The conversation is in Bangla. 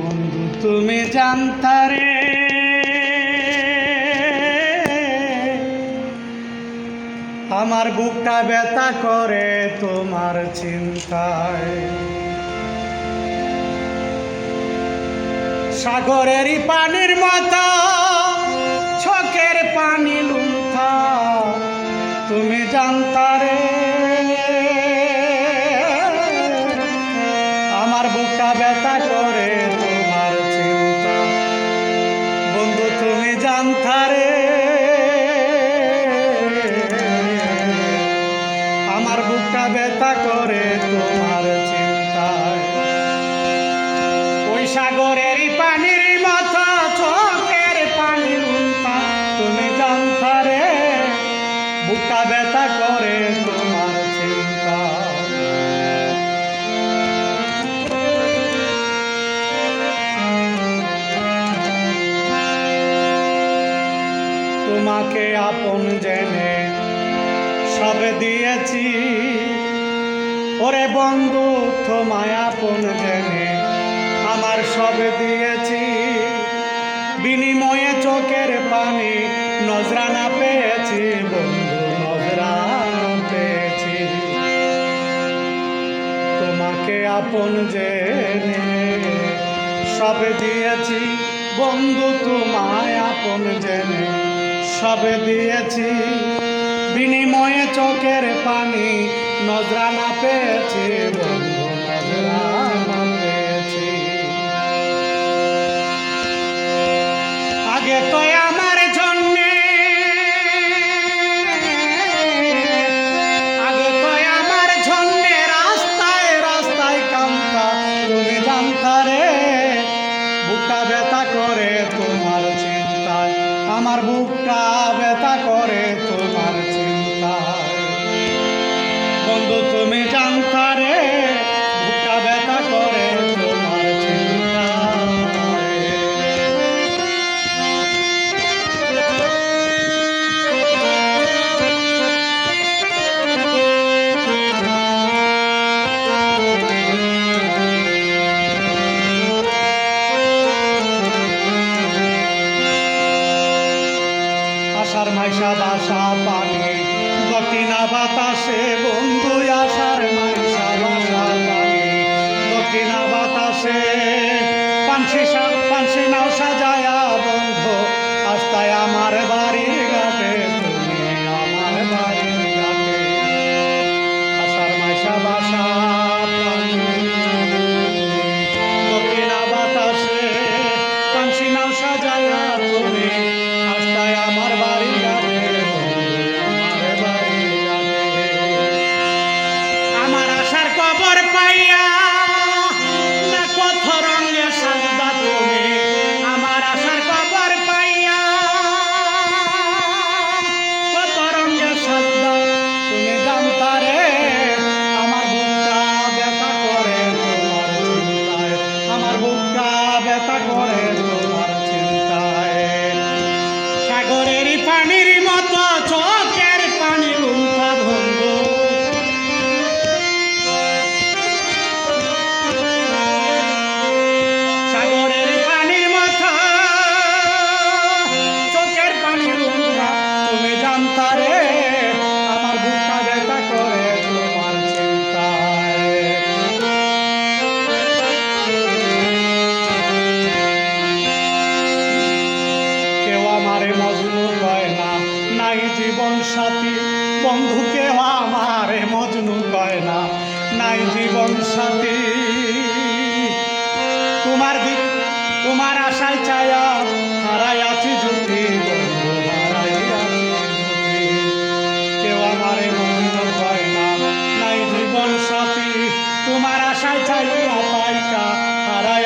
বন্ধু তুমি জানতারে আমার বুকটা ব্যথা করে তোমার চিন্তায়। সাগরেরই পানির মতো চোখের পানি লুণ্ঠা তুমি জানতারে আমার বুকটা ব্যথা করে তোমার চিন্তা। বন্ধু তুমি জানতারে আমার বুকটা ব্যথা করে তোমার চিন্তায়। ওই সাগরেরই পানির মতো চোখের পানি লুণ্ঠা তুমি জানতারে বুকটা ব্যথা করে তোমার চিন্তা। তোমাকে আপন জেনে সব দিয়েছি ওরে বন্ধু, তোমায় আপন জেনে আমার সব দিয়েছি। বিনিময়ে চোখের পানি নজরানা পেয়েছি বন্ধু, নজরানা পেয়েছি। তোমাকে আপন জেনে সব দিয়েছি বন্ধু, তোমায় আপন জেনে সব দিয়েছি। বিনিময়ে চোখের পানি নজরানা পেয়েছি বন্ধু, নজরানা পেয়েছি। আগে তো আমার জন্যে রাস্তায় রাস্তায় কান্তা তুমি জানতারে বুকটা ব্যথা করে তোমার চিন্তায়। আমার বুকটা ব্যথা করে তোমার চিন্তায়। বন্ধু তুমি জানতারে বুকটা ব্যথা করে তোমার চিন্তায়। আশার মাইশা বাসা পানি দক্ষিণা বাতাসে বন্ধু, আশার মাইশা বাসা পানি দক্ষিণা বাতাসে। পানসি নাও সাজায়া বন্ধু আস্তায় আমার বাড়ির ঘাটে, তুমি আমার বাড়ির ঘাটে। আশার মাইশা বাসা পানি দক্ষিণা বাতাসে, পানসি নাও সাজায়া তুমি আস্তায় আমার বাড়ির ঘাটে, আমার বাড়ির ঘাটে। আমার আশার খবর পাইয়া না কত রঙে সাজদা তুমি, আমার আশার খবর পাইয়া কত রঙে সাজদা তুমি জানতারে আমার বুকটা ব্যথা করে তোমার চিন্তায়। আমার বুকটা ব্যথা করে তোমার চিন্তায়। সাগরেরই পানির মতো চোখের পানি লুণ্ঠা বন্ধু, সাগরের পানির মতো চোখের পানি লুণ্ঠা তুমি জানতারে আমার বুকটা ব্যথা করে তোমার চিন্তায়। কেউ আমারে মজনু কয় না, নাই জীবন সাথী বন্ধু, কেউ আমারে মজনু কয় না, নাই জীবন সাথী। তোমার আশায় ছায়া হারাই আছি যদি বন্ধু, হারাই আছি যদি। কেউ আমারে মজনু কয় না, নাই জীবন সাথী তোমার আশায় ছায়া পাইকা হারাই